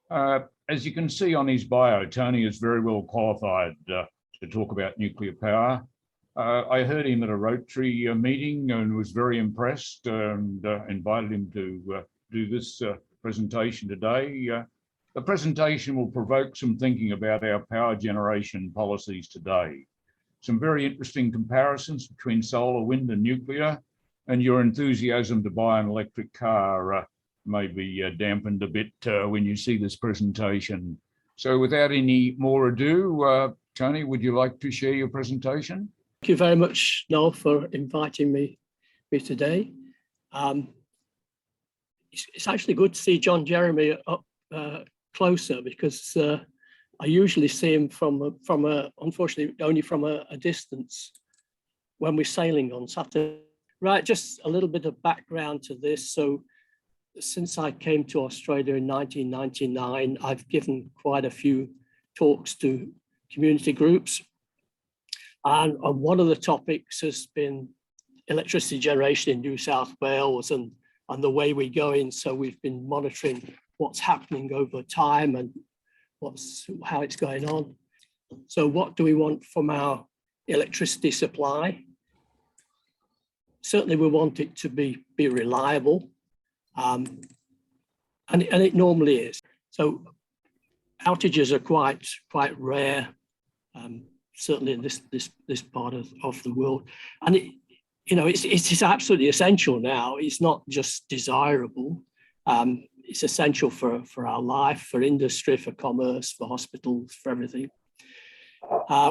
As you can see on his bio, Tony is very well qualified to talk about nuclear power. I heard him at a Rotary meeting and was very impressed and invited him to do this presentation today. The presentation will provoke some thinking about our power generation policies today. Some very interesting comparisons between solar, wind and nuclear, and your enthusiasm to buy an electric car may be dampened a bit when you see this presentation. So without any more ado, Tony, would you like to share your presentation? Thank you very much, Noel, for inviting me today. It's actually good to see John Jeremy up closer, because I usually see him unfortunately, only from a distance when we're sailing on Saturday. Right, just a little bit of background to this. So since I came to Australia in 1999, I've given quite a few talks to community groups. And one of the topics has been electricity generation in New South Wales and the way we're going. So we've been monitoring what's happening over time and how it's going on. So what do we want from our electricity supply? Certainly we want it to be reliable, and it normally is. So outages are quite rare, certainly in this part of the world, and it's absolutely essential now. It's not just desirable. It's essential for our life, for industry, for commerce, for hospitals, for everything.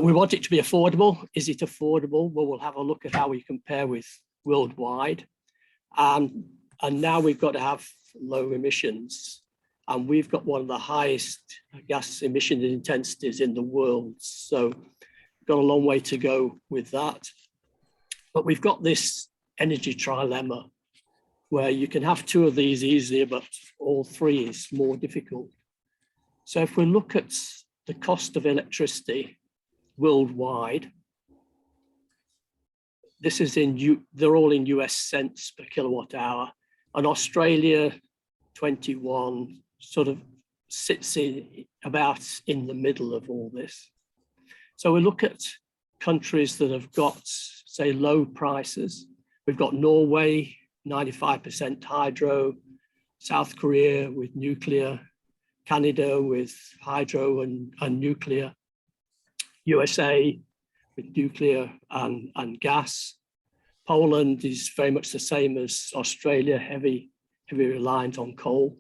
We want it to be affordable. Is it affordable? Well, we'll have a look at how we compare with worldwide. And now we've got to have low emissions. And we've got one of the highest gas emission intensities in the world. So we've got a long way to go with that. But we've got this energy trilemma, where you can have two of these easier, but all three is more difficult. So if we look at the cost of electricity worldwide, this is they're all in US cents per kilowatt hour, and Australia 21 sort of sits about in the middle of all this. So we look at countries that have got, say, low prices. We've got Norway, 95% hydro, South Korea with nuclear, Canada with hydro and nuclear, USA with nuclear and gas. Poland is very much the same as Australia, heavy reliant on coal.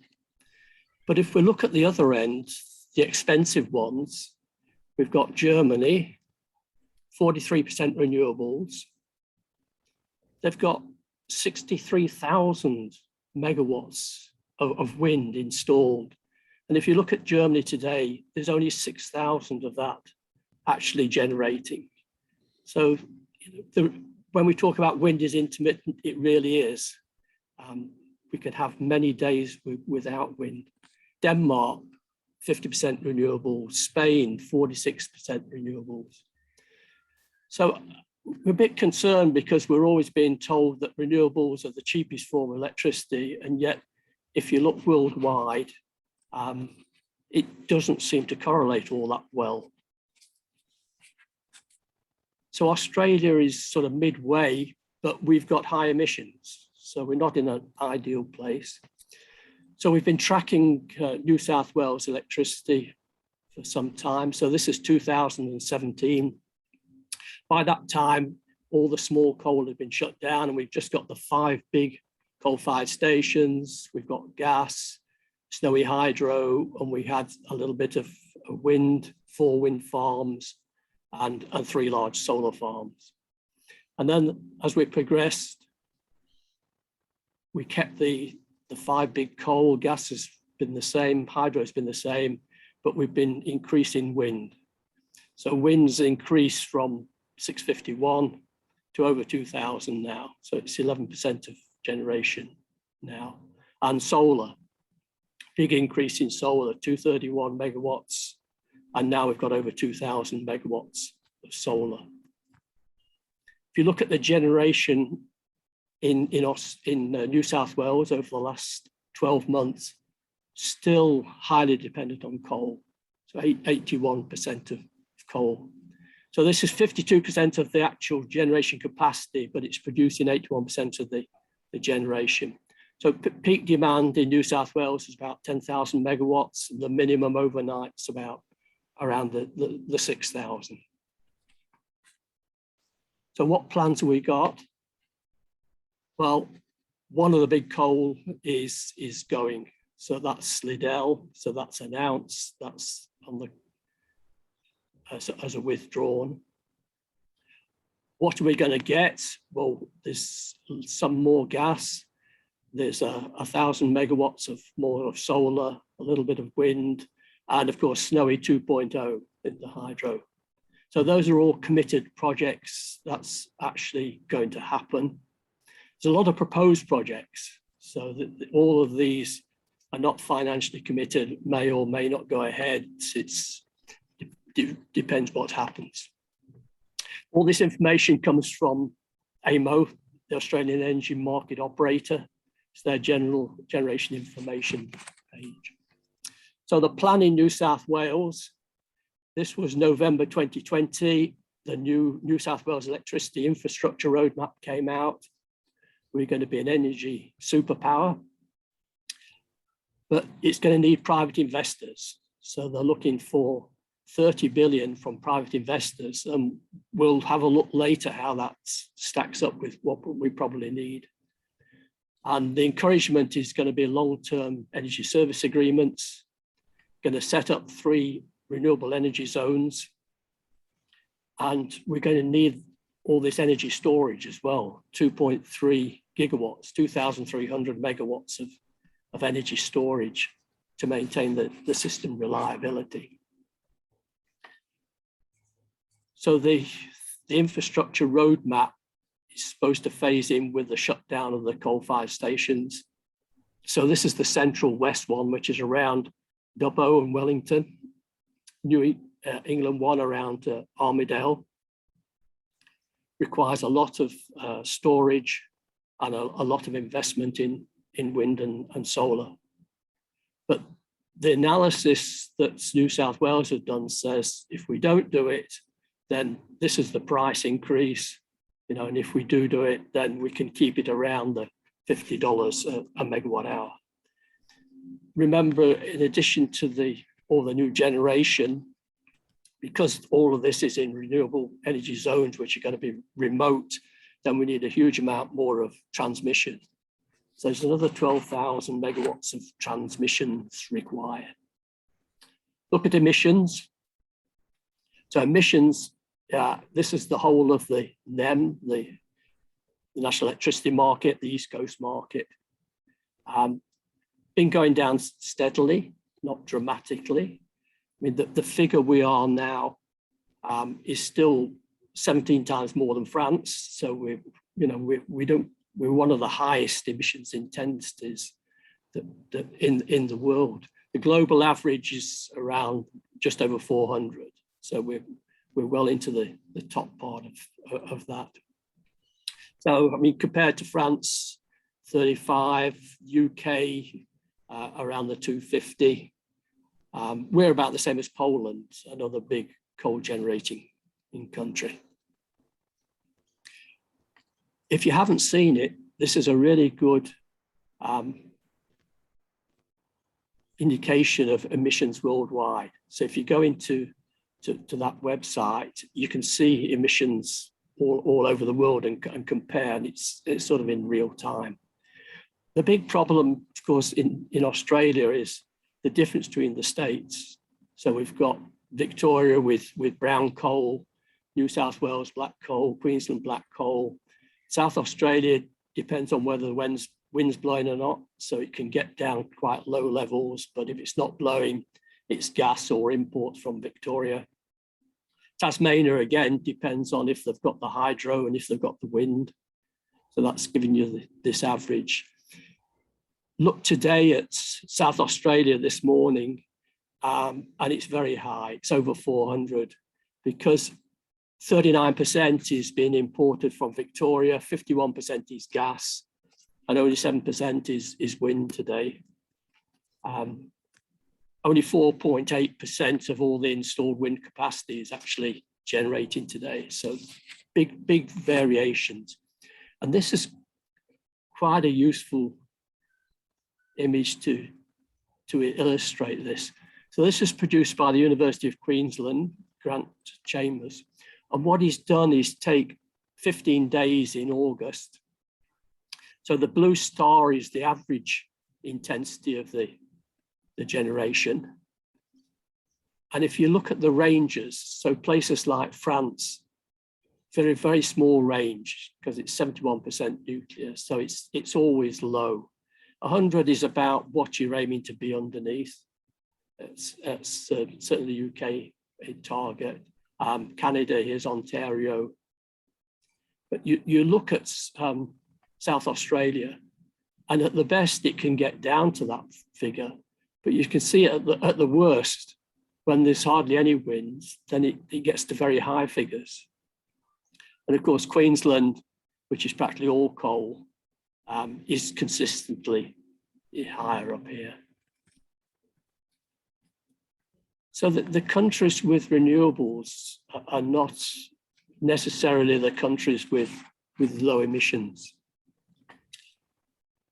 But if we look at the other end, the expensive ones, we've got Germany, 43% renewables. They've got 63,000 megawatts of wind installed. And if you look at Germany today, there's only 6,000 of that actually generating. So when we talk about wind is intermittent, it really is. We could have many days without wind. Denmark, 50% renewables. Spain, 46% renewables. So we're a bit concerned because we're always being told that renewables are the cheapest form of electricity, and yet if you look worldwide, it doesn't seem to correlate all that well. So Australia is sort of midway, but we've got high emissions, so we're not in an ideal place. So we've been tracking New South Wales electricity for some time. So this is 2017. By that time, all the small coal had been shut down, and we've just got the 5 big coal-fired stations. We've got gas, snowy hydro, and we had a little bit of wind, 4 wind farms, and 3 large solar farms. And then as we progressed, we kept the 5 big coal. Gas has been the same, hydro has been the same, but we've been increasing wind. So wind's increased from 651 to over 2,000 now. So it's 11% of generation now. And solar, big increase in solar, 231 megawatts. And now we've got over 2,000 megawatts of solar. If you look at the generation in New South Wales over the last 12 months, still highly dependent on coal. So 81% of coal. So this is 52% of the actual generation capacity, but it's producing 81% of the generation. So peak demand in New South Wales is about 10,000 megawatts. The minimum overnight is about around the 6,000. So what plans have we got? Well, one of the big coal is going. So that's Liddell. So that's announced. That's on the as a withdrawn. What are we going to get? Well, there's some more gas. There's 1,000 megawatts of more of solar, a little bit of wind, and of course, Snowy 2.0 in the hydro. So those are all committed projects. That's actually going to happen. There's a lot of proposed projects. So that all of these are not financially committed, may or may not go ahead. It depends what happens. All this information comes from AMO, the Australian Energy Market Operator. It's their general generation information page. So the plan in New South Wales, this was November 2020. The new New South Wales electricity infrastructure roadmap came out. We're going to be an energy superpower, but it's going to need private investors. So they're looking for 30 billion from private investors, and we'll have a look later how that stacks up with what we probably need. And the encouragement is going to be long-term energy service agreements, going to set up 3 renewable energy zones, and we're going to need all this energy storage as well, 2.3 gigawatts, 2,300 megawatts of energy storage to maintain the system reliability. So the infrastructure roadmap is supposed to phase in with the shutdown of the coal-fired stations. So this is the Central West one, which is around Dubbo and Wellington, New England one around Armidale. Requires a lot of storage and a lot of investment in wind and solar. But the analysis that New South Wales has done says if we don't do it, then this is the price increase, and if we do it, then we can keep it around the $50 a megawatt hour. Remember, in addition to all the new generation, because all of this is in renewable energy zones, which are going to be remote, then we need a huge amount more of transmission. So there's another 12,000 megawatts of transmissions required. Look at emissions. So emissions, this is the whole of the NEM, the National Electricity Market, the East Coast market. Been going down steadily, not dramatically. I mean, the figure we are now is still 17 times more than France. So we're one of the highest emissions intensities in the world. The global average is around just over 400. So we're well into the top part of that. So, I mean, compared to France, 35, UK, around the 250. We're about the same as Poland, another big coal generating country. If you haven't seen it, this is a really good indication of emissions worldwide. So if you go into that website, you can see emissions all over the world and compare, and it's sort of in real time. The big problem, of course, in Australia is the difference between the states. So we've got Victoria with brown coal, New South Wales black coal, Queensland black coal. South Australia depends on whether the wind's blowing or not, so it can get down quite low levels, but if it's not blowing, it's gas or imports from Victoria. Tasmania, again, depends on if they've got the hydro and if they've got the wind. So that's giving you this average. Look today at South Australia this morning, and it's very high. It's over 400 because 39% is being imported from Victoria, 51% is gas, and only 7% is wind today. Only 4.8% of all the installed wind capacity is actually generating today. So big variations. And this is quite a useful image to illustrate this. So this is produced by the University of Queensland, Grant Chambers. And what he's done is take 15 days in August. So the blue star is the average intensity of the generation. And if you look at the ranges, so places like France, very small range because it's 71% nuclear. So it's always low. 100 is about what you're aiming to be underneath. It's certainly the UK target. Canada, here's Ontario. But you look at South Australia, and at the best, it can get down to that figure. But you can see at the worst, when there's hardly any winds, then it gets to very high figures. And of course, Queensland, which is practically all coal, is consistently higher up here. So that the countries with renewables are not necessarily the countries with low emissions.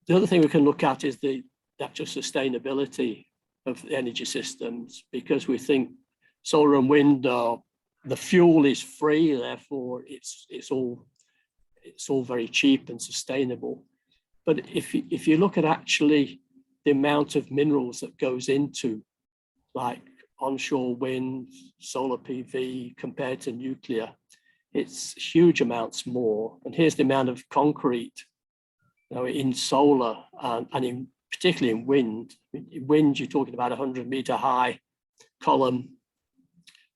The other thing we can look at is the actual sustainability of the energy systems, because we think solar and wind are, the fuel is free, therefore it's all very cheap and sustainable. But if you look at actually the amount of minerals that goes into like onshore wind, solar PV compared to nuclear, it's huge amounts more. And here's the amount of concrete, in solar and particularly in wind. In wind, you're talking about 100-meter high column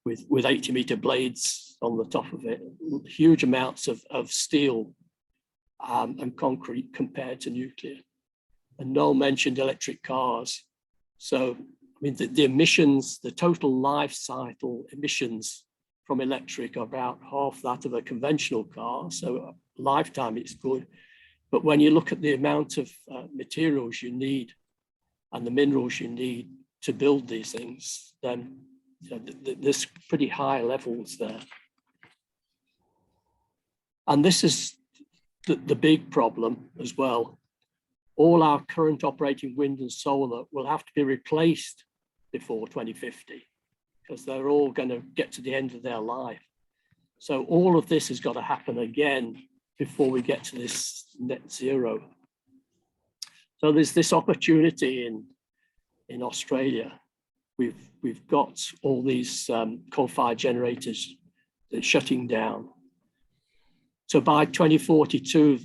with 80-meter blades on the top of it, huge amounts of steel and concrete compared to nuclear. And Noel mentioned electric cars. So, I mean, the emissions, the total life cycle emissions from electric are about half that of a conventional car. So lifetime, it's good. But when you look at the amount of materials you need and the minerals you need to build these things, then there's pretty high levels there. And this is the big problem as well. All our current operating wind and solar will have to be replaced before 2050 because they're all going to get to the end of their life. So all of this has got to happen again before we get to this net zero. So there's this opportunity in Australia. We've got all these coal-fired generators that are shutting down. So by 2042,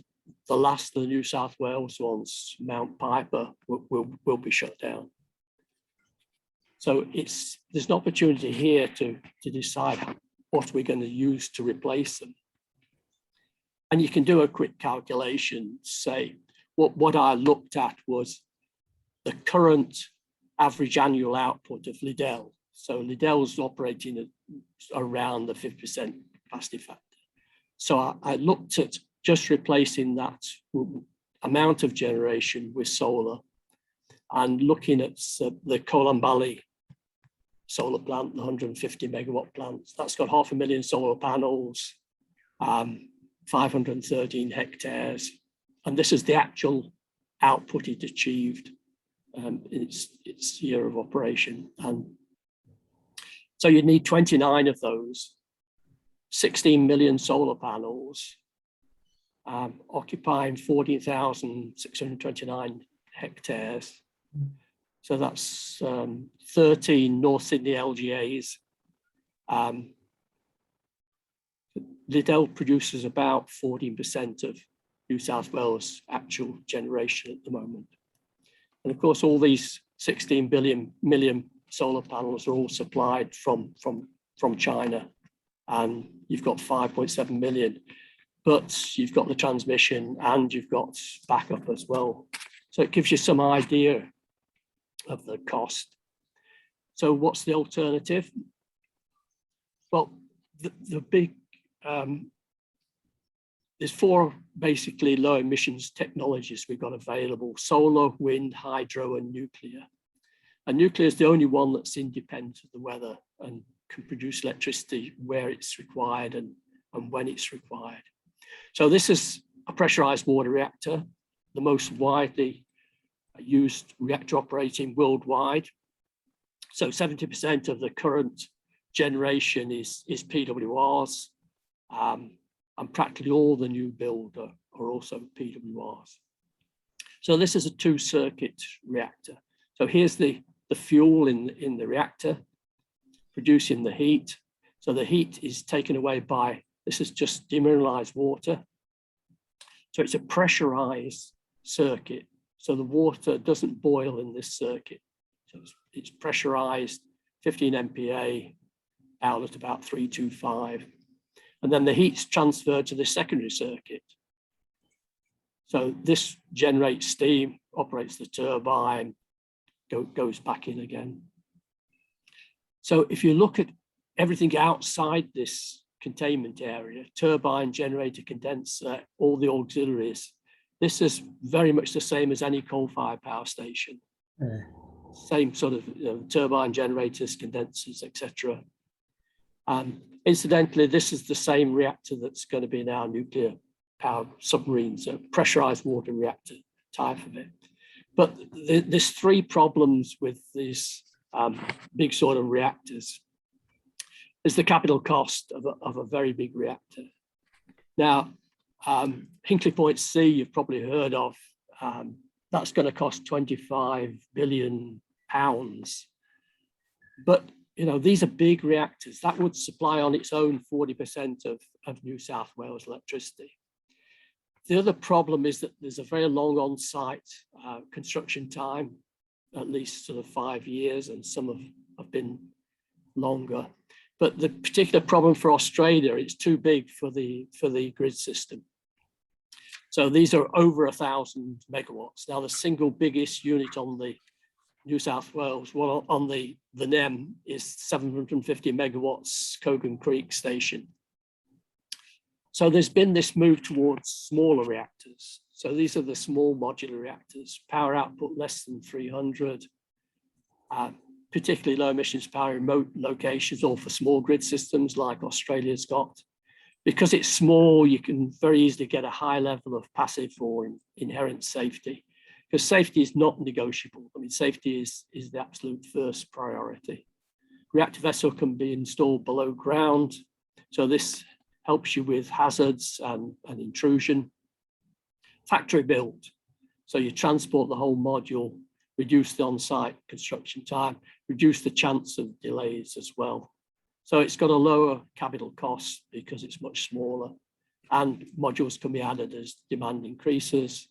the last of the New South Wales ones, Mount Piper, will be shut down. So there's an opportunity here to decide what we're going to use to replace them. And you can do a quick calculation, say, what I looked at was the current average annual output of Liddell. So Liddell's operating at around the 50% capacity factor. So I looked at just replacing that amount of generation with solar and looking at the Colamballi solar plant, the 150 megawatt plant. That's got 500,000 solar panels, 513 hectares. And this is the actual output it achieved in its year of operation. And so you'd need 29 of those, 16 million solar panels, occupying 14,629 hectares. So that's 13 North Sydney LGAs. Liddell produces about 14% of New South Wales actual generation at the moment. And of course, all these 16 million solar panels are all supplied from China. And you've got 5.7 million, but you've got the transmission and you've got backup as well. So it gives you some idea of the cost. So what's the alternative? Well, the big, there's four basically low emissions technologies we've got available: solar, wind, hydro, and nuclear. And nuclear is the only one that's independent of the weather and can produce electricity where it's required and when it's required. So this is a pressurized water reactor, the most widely used reactor operating worldwide. So 70% of the current generation is PWRs, and practically all the new build are also PWRs. So this is a 2-circuit reactor. So here's the fuel in the reactor producing the heat. So the heat is taken away by, this is just demineralized water. So it's a pressurized circuit. So the water doesn't boil in this circuit. So it's pressurized, 15 MPa out at about 325. And then the heat's transferred to the secondary circuit. So this generates steam, operates the turbine, goes back in again. So if you look at everything outside this containment area, turbine, generator, condenser, all the auxiliaries, this is very much the same as any coal-fired power station. Same sort of turbine, generators, condensers, etc. Incidentally, this is the same reactor that's going to be in our nuclear power submarines, a pressurized water reactor type of it. But there's 3 problems with these big sort of reactors. There's the capital cost of a very big reactor. Now, Hinkley Point C, you've probably heard of, that's going to cost £25 billion. But these are big reactors that would supply on its own 40% of New South Wales electricity. The other problem is that there's a very long on-site construction time, at least sort of 5 years, and some have been longer. But the particular problem for Australia, it's too big for the grid system. So these are over 1,000 megawatts. Now the single biggest unit on the New South Wales, well, on the NEM is 750 megawatts, Kogan Creek Station. So there's been this move towards smaller reactors. So these are the small modular reactors, power output less than 300, particularly low emissions power in remote locations or for small grid systems like Australia's got. Because it's small, you can very easily get a high level of passive or inherent safety. Because safety is not negotiable. I mean, safety is the absolute first priority. Reactor vessel can be installed below ground. So this helps you with hazards and intrusion. Factory built. So you transport the whole module, reduce the on-site construction time, reduce the chance of delays as well. So it's got a lower capital cost because it's much smaller, and modules can be added as demand increases.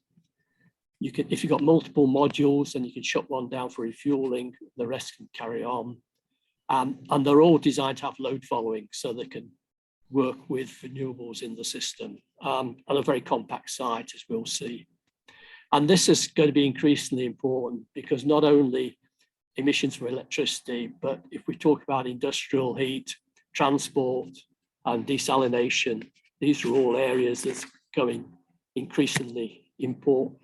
If you've got multiple modules, then you can shut one down for refueling, the rest can carry on. And they're all designed to have load following so they can work with renewables in the system on a very compact site, as we'll see. And this is going to be increasingly important because not only emissions for electricity, but if we talk about industrial heat, transport, and desalination, these are all areas that's going increasingly important.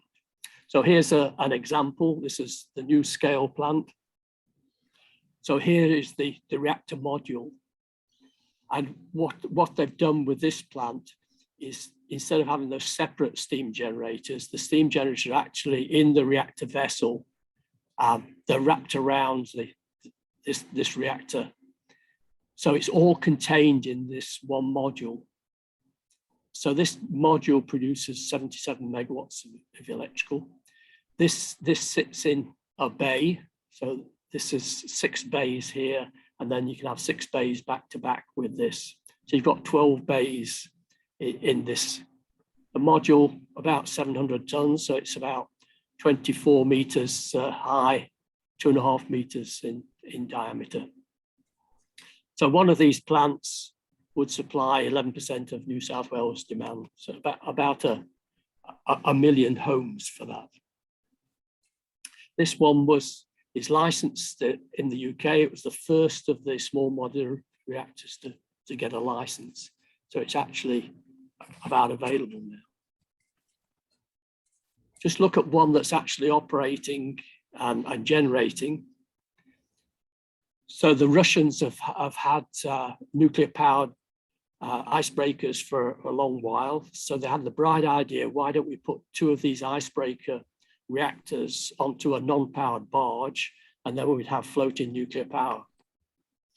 So here's an example. This is the new scale plant. So here is the reactor module. And what they've done with this plant is instead of having those separate steam generators, the steam generators are actually in the reactor vessel. They're wrapped around this reactor. So it's all contained in this one module. So this module produces 77 megawatts of electrical. This sits in a bay. So this is 6 bays here, and then you can have 6 bays back to back with this. So you've got 12 bays in this. The module, about 700 tons, so it's about 24 meters high, 2.5 meters in diameter. So one of these plants would supply 11% of New South Wales demand, so about a million homes for that. This one is licensed in the UK. It was the first of the small modular reactors to get a license. So it's actually about available now. Just look at one that's actually operating and generating. So the Russians have had nuclear powered icebreakers for a long while. So they had the bright idea, why don't we put 2 of these icebreaker reactors onto a non-powered barge, and then we'd have floating nuclear power.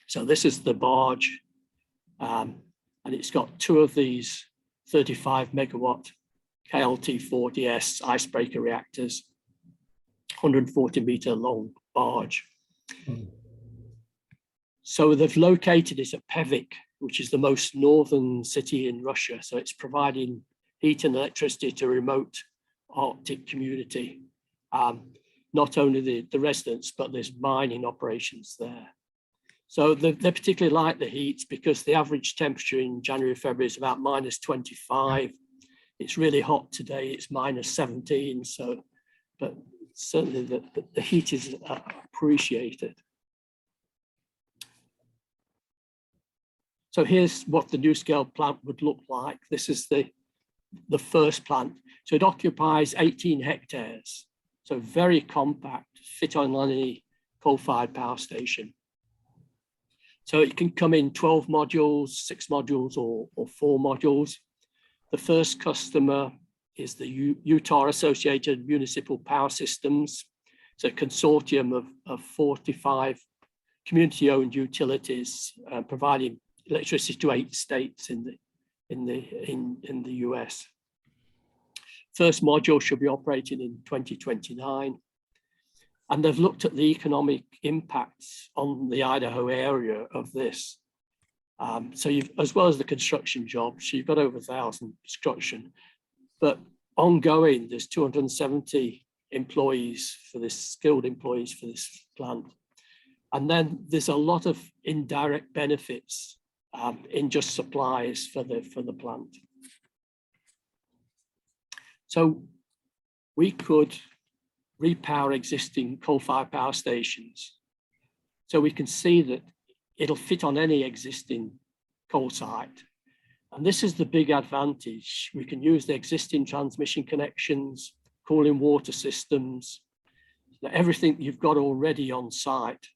So this is the barge, and it's got 2 of these 35 megawatt KLT40S icebreaker reactors, 140 meter long barge. So they've located it at Pevek, which is the most northern city in Russia. So it's providing heat and electricity to a remote Arctic community. Not only the residents, but there's mining operations there. So they particularly like the heat because the average temperature in January, February is about -25. It's really hot today, it's -17. So, but certainly the heat is appreciated. So here's what the NuScale plant would look like. This is the first plant. So it occupies 18 hectares. So very compact, fit on any coal-fired power station. So it can come in 12 modules, 6 modules, or 4 modules. The first customer is the Utah Associated Municipal Power Systems. It's a consortium of 45 community-owned utilities providing electricity to 8 states in the US. First module should be operating in 2029. And they've looked at the economic impacts on the Idaho area of this. So as well as the construction jobs, you've got over 1,000 construction, but ongoing, there's 270 employees for this, skilled employees for this plant. And then there's a lot of indirect benefits in just supplies for the plant. So we could repower existing coal-fired power stations. So we can see that it'll fit on any existing coal site. And this is the big advantage. We can use the existing transmission connections, cooling water systems, everything you've got already on site,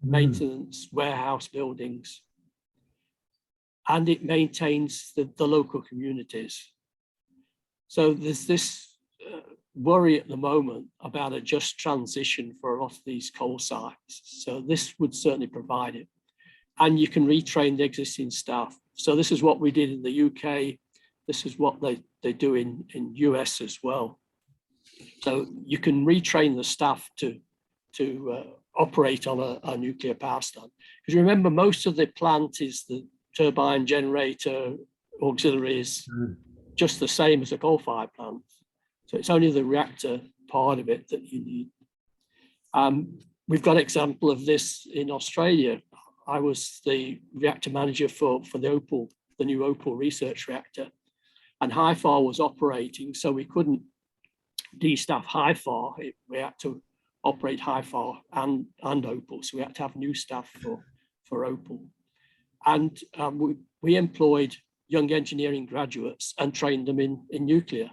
maintenance, warehouse buildings. And it maintains the local communities. So there's this worry at the moment about a just transition for a lot of these coal sites. So this would certainly provide it. And you can retrain the existing staff. So this is what we did in the UK. This is what they do in US as well. So you can retrain the staff to operate on a nuclear power plant. Because remember, most of the plant is the turbine, generator, auxiliaries, just the same as a coal-fired plant. So it's only the reactor part of it that you need. We've got an example of this in Australia. I was the reactor manager for the new Opal research reactor, and HIFAR was operating, so we couldn't destaff HIFAR. We had to operate HIFAR and Opal, so we had to have new staff for Opal. And we employed young engineering graduates and trained them in nuclear.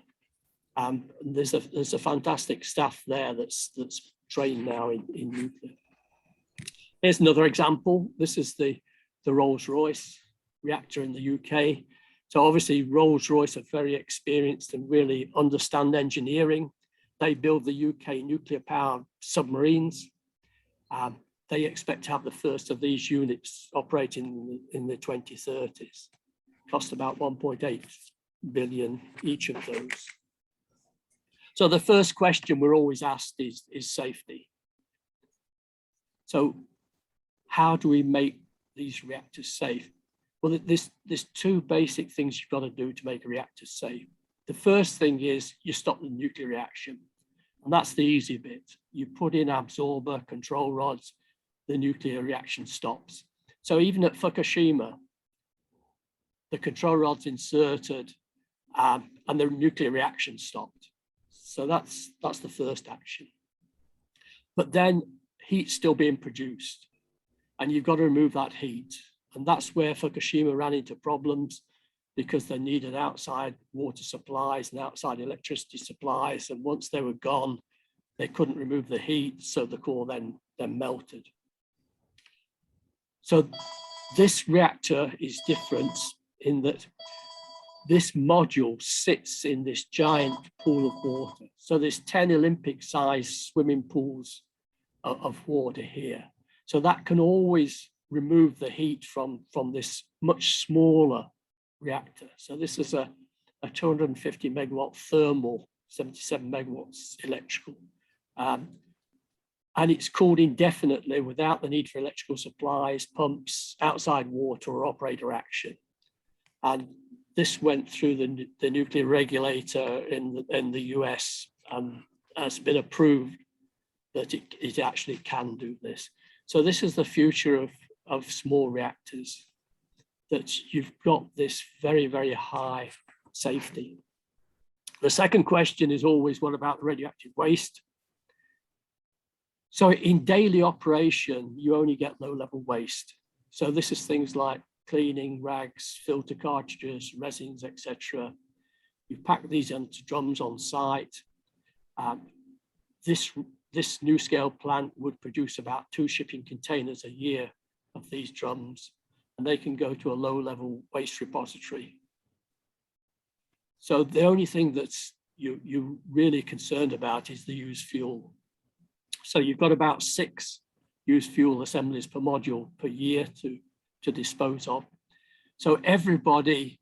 There's a fantastic staff there that's trained now in nuclear. Here's another example. This is the Rolls-Royce reactor in the UK. So obviously Rolls-Royce are very experienced and really understand engineering. They build the UK nuclear powered submarines. They expect to have the first of these units operating in the 2030s. Cost about 1.8 billion each of those. So the first question we're always asked is safety. So how do we make these reactors safe? Well, there's 2 basic things you've got to do to make a reactor safe. The first thing is you stop the nuclear reaction. And that's the easy bit. You put in absorber, control rods, the nuclear reaction stops. So even at Fukushima, the control rod's inserted and the nuclear reaction stopped. So that's the first action. But then heat's still being produced and you've got to remove that heat. And that's where Fukushima ran into problems because they needed outside water supplies and outside electricity supplies. And once they were gone, they couldn't remove the heat. So the core then melted. So this reactor is different in that this module sits in this giant pool of water. So there's 10 Olympic-sized swimming pools of water here. So that can always remove the heat from this much smaller reactor. So this is a 250 megawatt thermal, 77 megawatts electrical. And it's cooled indefinitely without the need for electrical supplies, pumps, outside water or operator action. And this went through the nuclear regulator in the US and has been approved that it actually can do this. So this is the future of small reactors, that you've got this very, very high safety. The second question is always, what about the radioactive waste? So in daily operation, you only get low-level waste. So this is things like cleaning, rags, filter cartridges, resins, etc. You pack these into drums on site. This NuScale plant would produce about 2 shipping containers a year of these drums, and they can go to a low-level waste repository. So the only thing that's you're really concerned about is the used fuel. So you've got about 6 used fuel assemblies per module per year to dispose of. So everybody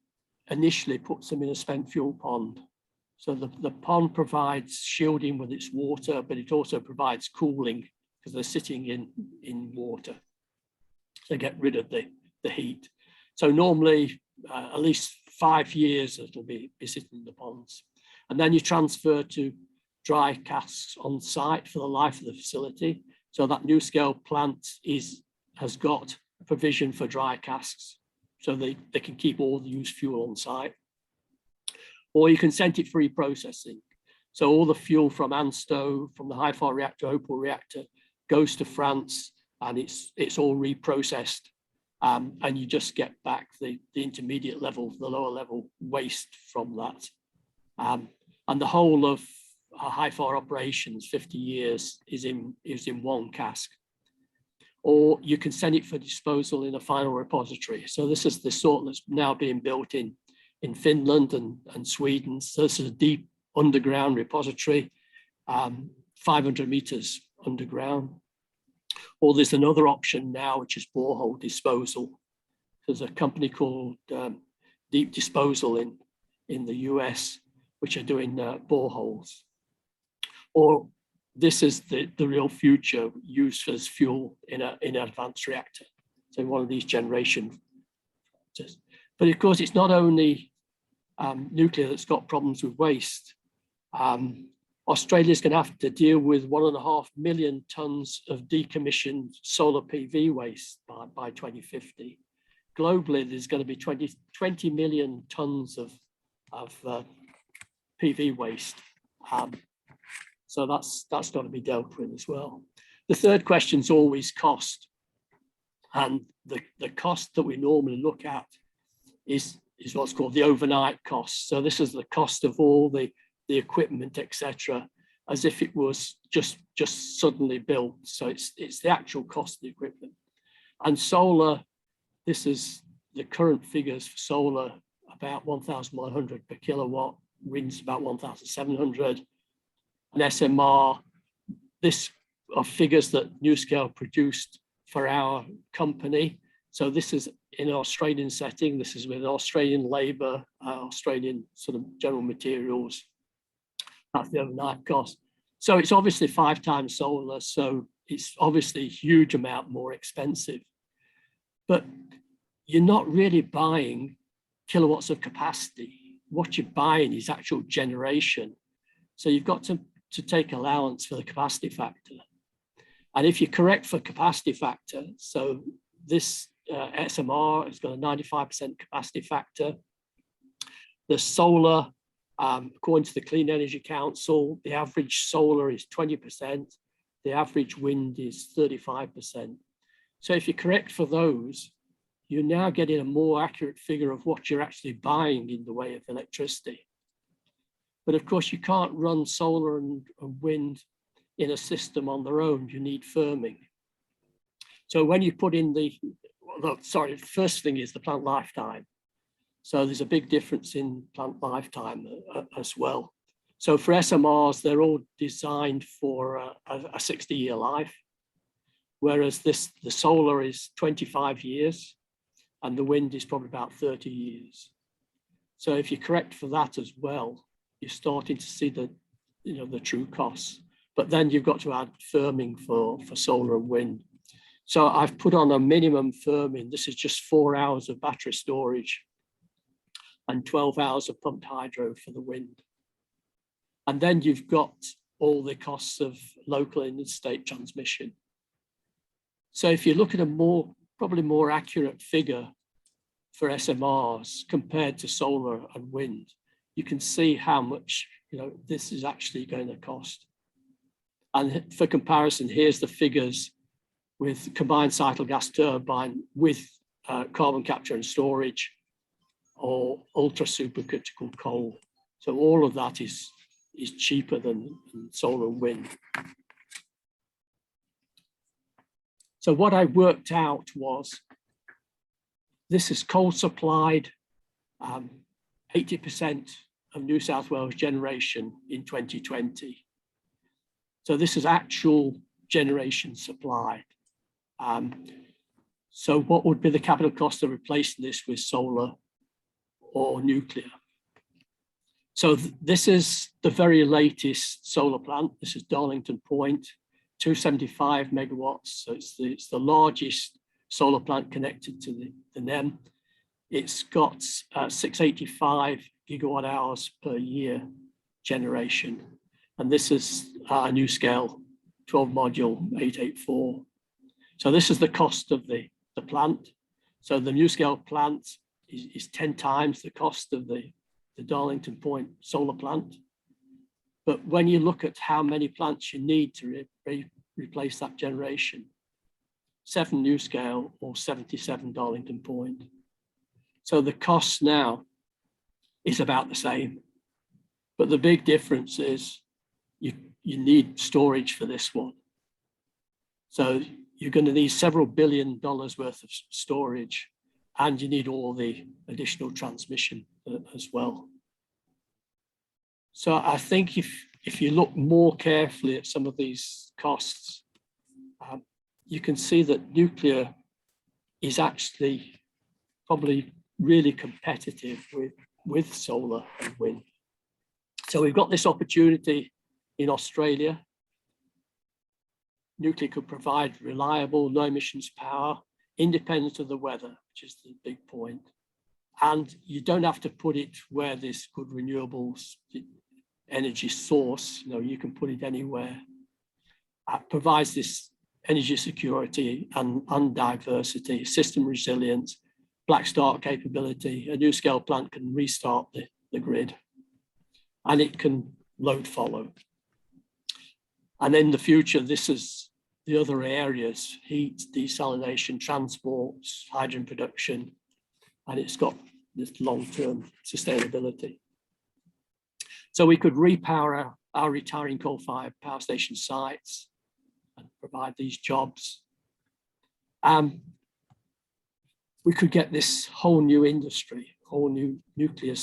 initially puts them in a spent fuel pond. So the pond provides shielding with its water, but it also provides cooling because they're sitting in water. So get rid of the heat. So normally at least 5 years it'll be sitting in the ponds. And then you transfer to dry casks on site for the life of the facility. So that NuScale plant has got a provision for dry casks, so they can keep all the used fuel on site. Or you can send it for reprocessing. So all the fuel from ANSTO, from the high-fire reactor, Opal reactor, goes to France, and it's all reprocessed. And you just get back the intermediate level, the lower level waste from that. And the whole of high-fire operations, 50 years, is in one cask. Or you can send it for disposal in a final repository. So this is the sort that's now being built in Finland and Sweden. So this is a deep underground repository, 500 meters underground. Or there's another option now, which is borehole disposal. There's a company called Deep Disposal in the US, which are doing boreholes. Or this is the real future, used as fuel in an advanced reactor. So one of these generation. But of course, it's not only nuclear that's got problems with waste. Australia's going to have to deal with 1.5 million tons of decommissioned solar PV waste by 2050. Globally, there's going to be 20 million tons of PV waste. So that's got to be dealt with as well. The third question is always cost. And the cost that we normally look at is what's called the overnight cost. So this is the cost of all the equipment, etc., as if it was just suddenly built. So it's the actual cost of the equipment. And solar, this is the current figures for solar, about 1,100 per kilowatt, wind's about 1,700. And SMR, this are figures that NuScale produced for our company. So this is in an Australian setting. This is with Australian labour, Australian sort of general materials. That's the overnight cost. So it's obviously 5 times solar. So it's obviously a huge amount more expensive. But you're not really buying kilowatts of capacity. What you're buying is actual generation. So you've got to take allowance for the capacity factor. And if you correct for capacity factor, so this SMR has got a 95% capacity factor. The solar, according to the Clean Energy Council, the average solar is 20%, the average wind is 35%. So if you correct for those, you're now getting a more accurate figure of what you're actually buying in the way of electricity. But of course, you can't run solar and wind in a system on their own. You need firming. So when you put in the sorry, first thing is the plant lifetime. So there's a big difference in plant lifetime as well. So for SMRs, they're all designed for a 60-year life, whereas the solar is 25 years and the wind is probably about 30 years. So if you correct for that as well, you're starting to see the true costs. But then you've got to add firming for solar and wind. So I've put on a minimum firming. This is just 4 hours of battery storage and 12 hours of pumped hydro for the wind. And then you've got all the costs of local and interstate transmission. So if you look at a probably more accurate figure for SMRs compared to solar and wind, you can see how much this is actually going to cost. And for comparison, here's the figures with combined cycle gas turbine with carbon capture and storage or ultra supercritical coal. So all of that is cheaper than solar and wind. So what I worked out was, this is coal supplied, 80% of New South Wales generation in 2020. So this is actual generation supplied. So what would be the capital cost of replacing this with solar or nuclear? So this is the very latest solar plant. This is Darlington Point, 275 megawatts. So it's the largest solar plant connected to the NEM. It's got 685 gigawatt hours per year generation. And this is a new scale 12 module 884. So this is the cost of the plant. So the new scale plant is 10 times the cost of the Darlington Point solar plant. But when you look at how many plants you need to replace that generation, 7 new scale or 77 Darlington Point. So the cost now is about the same. But the big difference is you need storage for this one. So you're going to need several $1 billion worth of storage, and you need all the additional transmission as well. So I think if you look more carefully at some of these costs, you can see that nuclear is actually probably really competitive with solar and wind. So we've got this opportunity in Australia. Nuclear could provide reliable, no emissions power, independent of the weather, which is the big point. And you don't have to put it where there's good renewables energy source. You can put it anywhere. Provides this energy security and diversity, system resilience, black start capability. A new scale plant can restart the grid, and it can load follow. And in the future, this is the other areas: heat, desalination, transports, hydrogen production, and it's got this long-term sustainability. So we could repower our retiring coal-fired power station sites and provide these jobs. We could get this whole new industry, whole new nuclear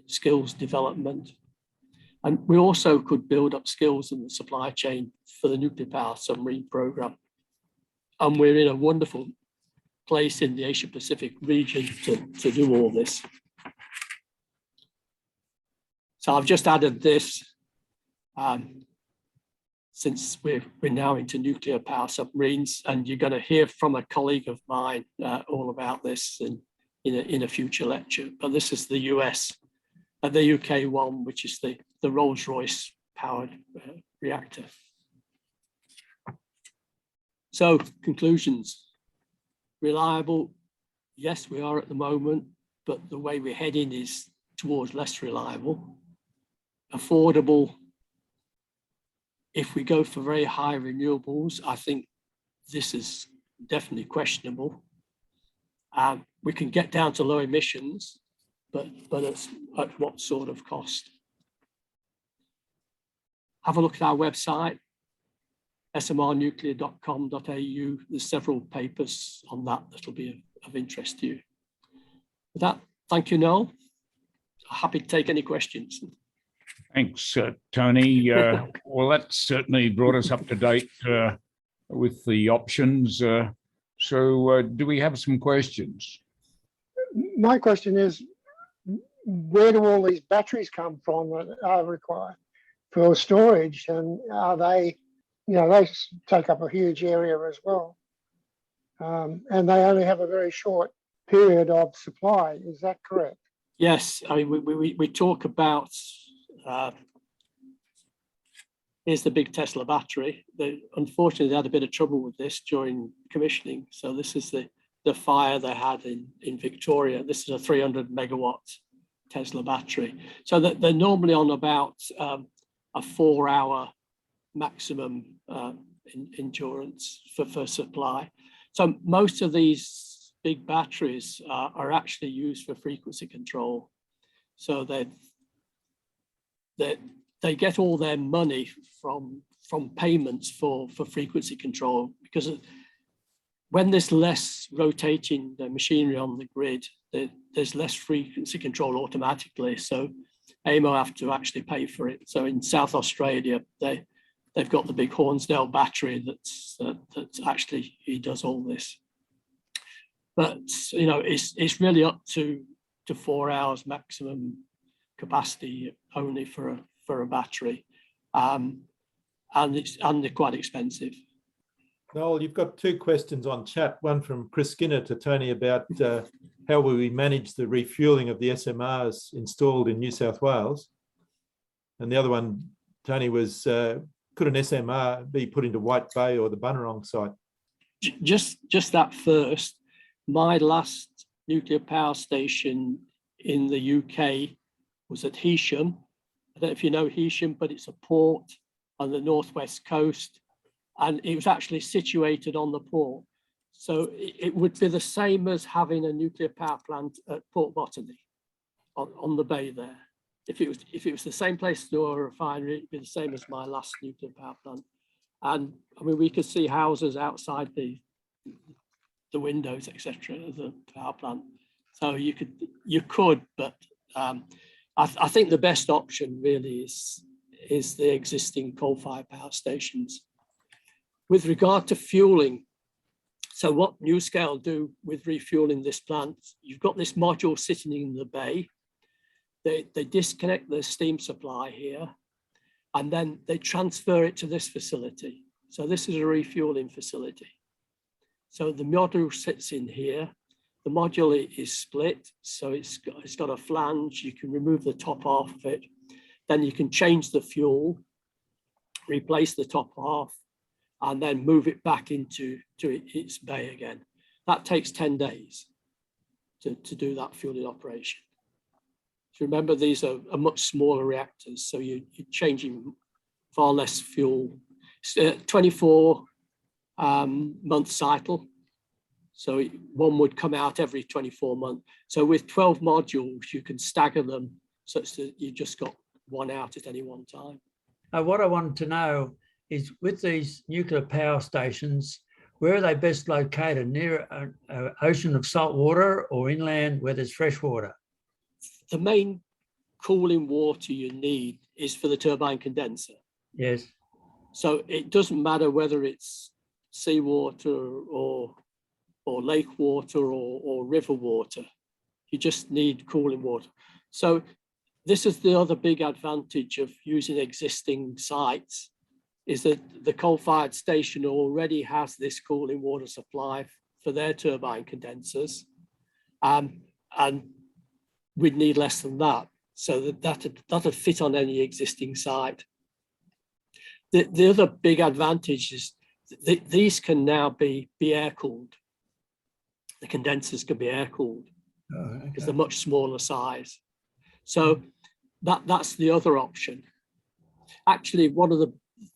skills development. And we also could build up skills in the supply chain for the nuclear power submarine program. And we're in a wonderful place in the Asia Pacific region to do all this. So I've just added this, since we're now into nuclear power submarines, and you're going to hear from a colleague of mine all about this in a future lecture. But this is the US, the UK one, which is the Rolls-Royce powered reactor. So conclusions: reliable, yes, we are at the moment, but the way we're heading is towards less reliable. Affordable, if we go for very high renewables, I think this is definitely questionable. We can get down to low emissions, but at what sort of cost? Have a look at our website, smrnuclear.com.au. There's several papers on that that'll be of interest to you. With that, thank you, Noel. Happy to take any questions. Thanks, Tony. Well, that certainly brought us up to date with the options. So do we have some questions? My question is, where do all these batteries come from that are required for storage? And are they, they take up a huge area as well. And they only have a very short period of supply. Is that correct? Yes, I mean, we talk about, here's the big Tesla battery. Unfortunately, they had a bit of trouble with this during commissioning. So this is the fire they had in Victoria. This is a 300 megawatt Tesla battery. So that they're normally on about a 4-hour maximum endurance for supply. So most of these big batteries are actually used for frequency control. So they get all their money from payments for frequency control, because when there's less rotating the machinery on the grid, there's less frequency control automatically. So AEMO have to actually pay for it. So in South Australia, they've got the big Hornsdale battery that's actually, he does all this. But it's really up to 4 hours maximum capacity only for a battery, and they're quite expensive. Noel, you've got 2 questions on chat. One from Chris Skinner to Tony about how will we manage the refueling of the SMRs installed in New South Wales, and the other one, Tony, was could an SMR be put into White Bay or the Bunurong site? Just that first. My last nuclear power station in the UK was at Heysham. I don't know if you know Heysham, but it's a port on the northwest coast, and it was actually situated on the port. So it would be the same as having a nuclear power plant at Port Botany on the bay there. If it was the same place to a refinery, it'd be the same as my last nuclear power plant. And I mean, we could see houses outside the windows, etc., of the power plant. So you could, but I think the best option really is the existing coal-fired power stations. With regard to fueling, so what NuScale do with refueling this plant, you've got this module sitting in the bay. They disconnect the steam supply here, and then they transfer it to this facility. So this is a refueling facility. So the module sits in here. The module is split, so it's got a flange. You can remove the top half of it. Then you can change the fuel, replace the top half, and then move it back into its bay again. That takes 10 days to do that fueling operation. So remember, these are much smaller reactors, so you're changing far less fuel. It's a 24-month cycle. So one would come out every 24 months. So with 12 modules, you can stagger them such that you just got one out at any one time. What I wanted to know is, with these nuclear power stations, where are they best located? Near an ocean of salt water or inland where there's fresh water? The main cooling water you need is for the turbine condenser. Yes. So it doesn't matter whether it's seawater or lake water or river water. You just need cooling water. So this is the other big advantage of using existing sites, is that the coal-fired station already has this cooling water supply for their turbine condensers, and we'd need less than that. So that'd fit on any existing site. The other big advantage is these can now be air-cooled. The condensers can be air-cooled because they're much smaller size. So that's the other option. Actually,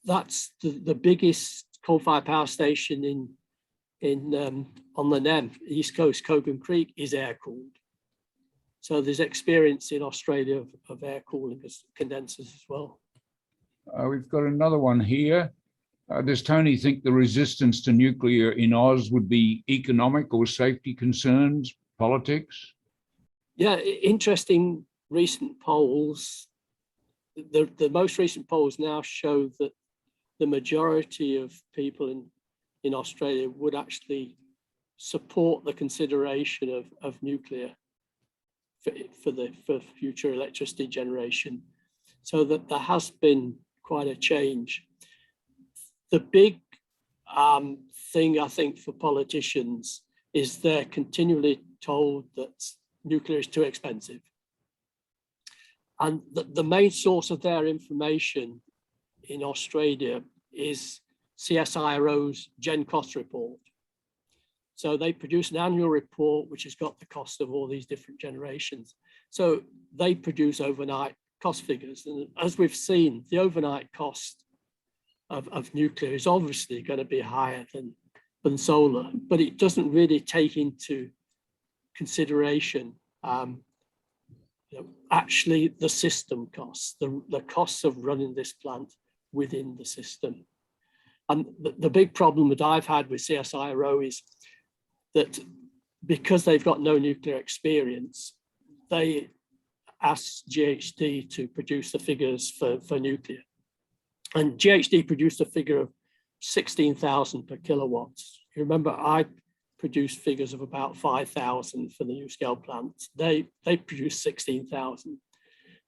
that's the biggest coal-fired power station on the NEM, East Coast, Cogan Creek, is air-cooled. So there's experience in Australia of air cooling condensers as well. We've got another one here. Does Tony think the resistance to nuclear in Oz would be economic or safety concerns, politics? Yeah, interesting recent polls. The most recent polls now show that the majority of people in Australia would actually support the consideration of nuclear for future electricity generation. So that there has been quite a change. The big thing, I think, for politicians is they're continually told that nuclear is too expensive. And the main source of their information in Australia is CSIRO's Gen Cost report. So they produce an annual report which has got the cost of all these different generations. So they produce overnight cost figures. And as we've seen, the overnight cost of nuclear is obviously going to be higher than solar, but it doesn't really take into consideration actually the system costs, the costs of running this plant within the system. And the big problem that I've had with CSIRO is that because they've got no nuclear experience, they asked GHD to produce the figures for nuclear. And GHD produced a figure of 16,000 per kilowatts. You remember, I produced figures of about 5,000 for the new scale plants. They produced 16,000.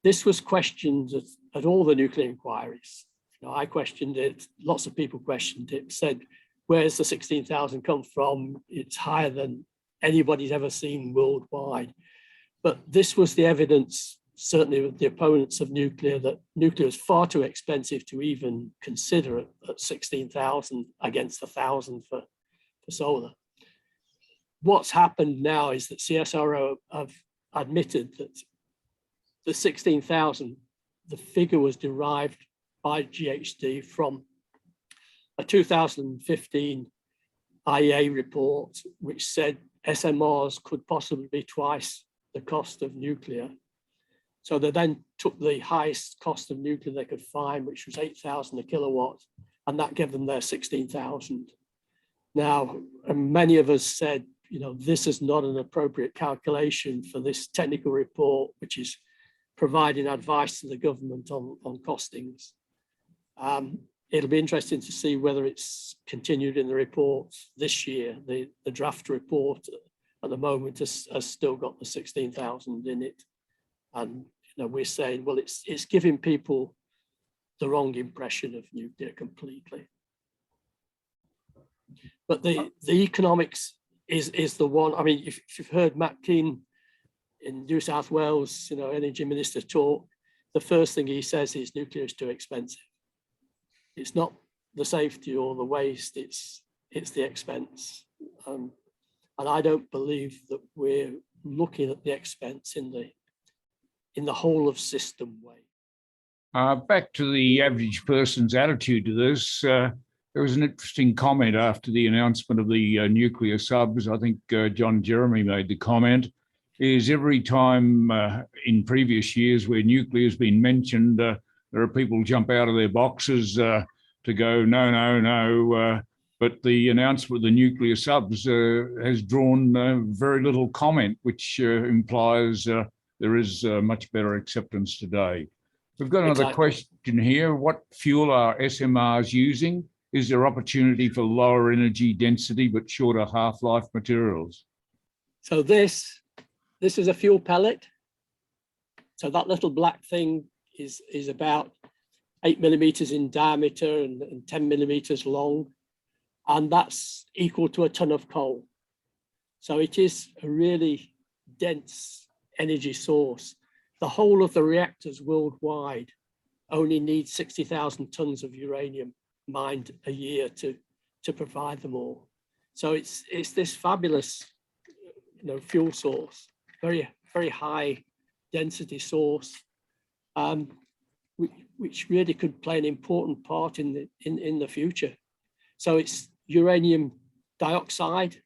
This was questioned at all the nuclear inquiries. I questioned it, lots of people questioned it, said, where's the 16,000 come from? It's higher than anybody's ever seen worldwide. But this was the evidence, certainly with the opponents of nuclear, that nuclear is far too expensive to even consider at 16,000 against 1,000 for solar. What's happened now is that CSIRO have admitted that the 16,000, the figure was derived by GHD from a 2015 IEA report, which said SMRs could possibly be twice the cost of nuclear. So they then took the highest cost of nuclear they could find, which was 8,000 a kilowatt, and that gave them their 16,000. Now, many of us said, this is not an appropriate calculation for this technical report, which is providing advice to the government on costings. It'll be interesting to see whether it's continued in the report this year. The draft report at the moment has still got the 16,000 in it. And we're saying, well, it's giving people the wrong impression of nuclear completely. But the economics is the one. I mean, if you've heard Matt Keane in New South Wales, energy minister talk, the first thing he says is nuclear is too expensive. It's not the safety or the waste, it's the expense. And I don't believe that we're looking at the expense in the whole of system way. Back to the average person's attitude to this, there was an interesting comment after the announcement of the nuclear subs. I think John Jeremy made the comment, is every time in previous years where nuclear has been mentioned, there are people jump out of their boxes to go, no. But the announcement of the nuclear subs has drawn very little comment, which implies there is much better acceptance today. We've got another question here. What fuel are SMRs using? Is there opportunity for lower energy density but shorter half-life materials? So this is a fuel pellet. So that little black thing is about 8 millimeters in diameter and 10 millimeters long. And that's equal to a ton of coal. So it is a really dense energy source. The whole of the reactors worldwide only need 60,000 tons of uranium mined a year to provide them all. So it's this fabulous fuel source, very, very high density source, which really could play an important part in the future. So it's uranium dioxide.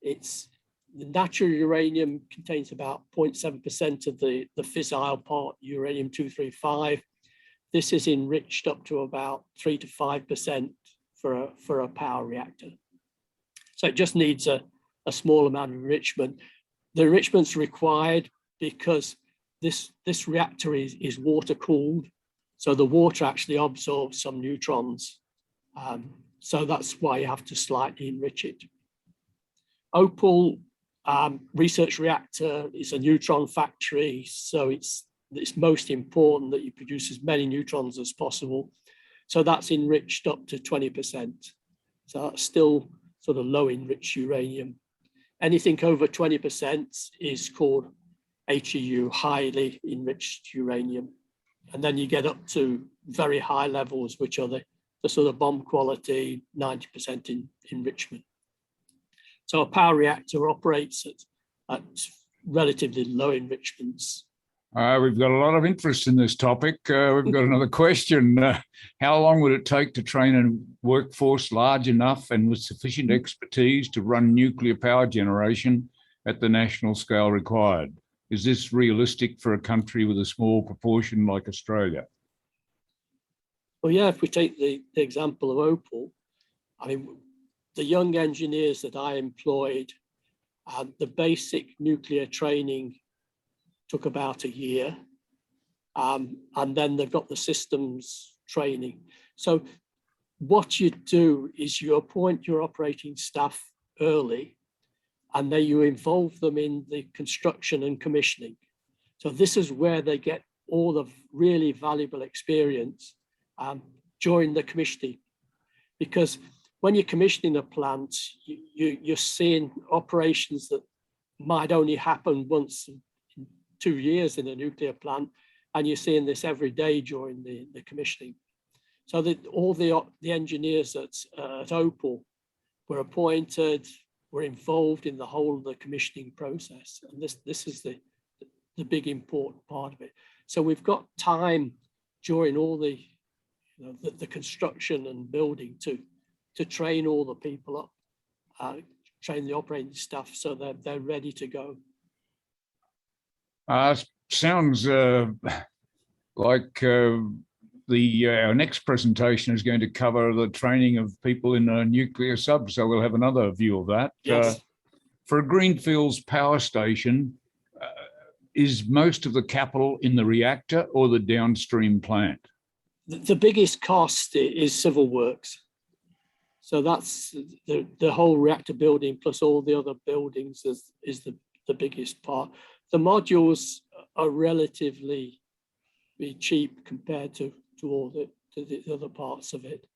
It's the natural uranium contains about 0.7% of the fissile part, uranium-235. This is enriched up to about 3 to 5% for a power reactor. So it just needs a small amount of enrichment. The enrichment's required because this reactor is water cooled. So the water actually absorbs some neutrons. So that's why you have to slightly enrich it. Opal research reactor is a neutron factory. So it's most important that you produce as many neutrons as possible. So that's enriched up to 20%. So that's still sort of low enriched uranium. Anything over 20% is called HEU, highly enriched uranium. And then you get up to very high levels, which are the sort of bomb quality, 90% enrichment. So a power reactor operates at relatively low enrichments. We've got a lot of interest in this topic. We've got another question. How long would it take to train a workforce large enough and with sufficient expertise to run nuclear power generation at the national scale required? Is this realistic for a country with a small proportion like Australia? Well, yeah, if we take the example of Opal, I mean, the young engineers that I employed, the basic nuclear training took about a year. And then they've got the systems training. So what you do is you appoint your operating staff early, and then you involve them in the construction and commissioning. So this is where they get all the really valuable experience during the commissioning. Because when you're commissioning a plant, you're seeing operations that might only happen once in 2 years in a nuclear plant, and you're seeing this every day during the commissioning. So that all the engineers at Opal were appointed, were involved in the whole of the commissioning process. And this is the big important part of it. So we've got time during all the construction and building to train all the people up, train the operating staff so that they're ready to go. Sounds like our next presentation is going to cover the training of people in a nuclear sub, so we'll have another view of that. Yes. For a greenfields power station, is most of the capital in the reactor or the downstream plant? The biggest cost is civil works. So that's the whole reactor building plus all the other buildings is the biggest part. The modules are relatively cheap compared to all the other parts of it.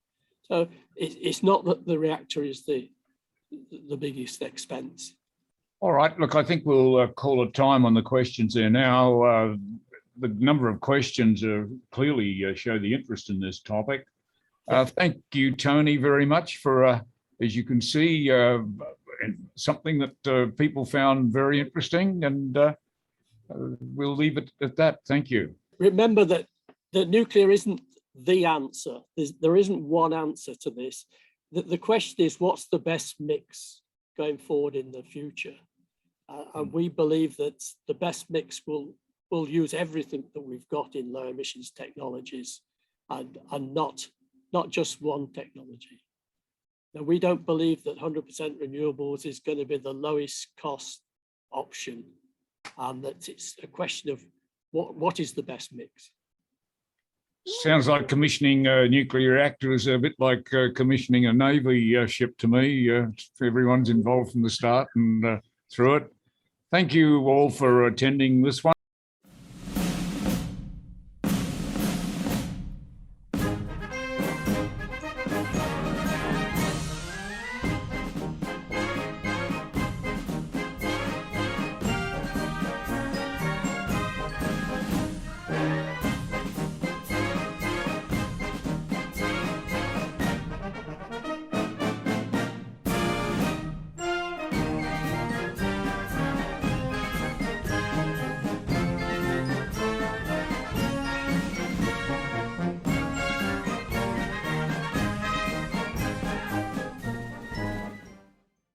So it's not that the reactor is the biggest expense. All right, look, I think we'll call it time on the questions there now. The number of questions clearly show the interest in this topic. Thank you, Tony, very much for, as you can see, something that people found very interesting, and we'll leave it at that. Thank you. Remember that nuclear isn't the answer. There isn't one answer to this. The question is, what's the best mix going forward in the future? And we believe that the best mix will use everything that we've got in low emissions technologies and not just one technology. Now, we don't believe that 100% renewables is going to be the lowest cost option, and that it's a question of what is the best mix. Sounds like commissioning a nuclear reactor is a bit like commissioning a Navy ship to me. Everyone's involved from the start and through it. Thank you all for attending this one.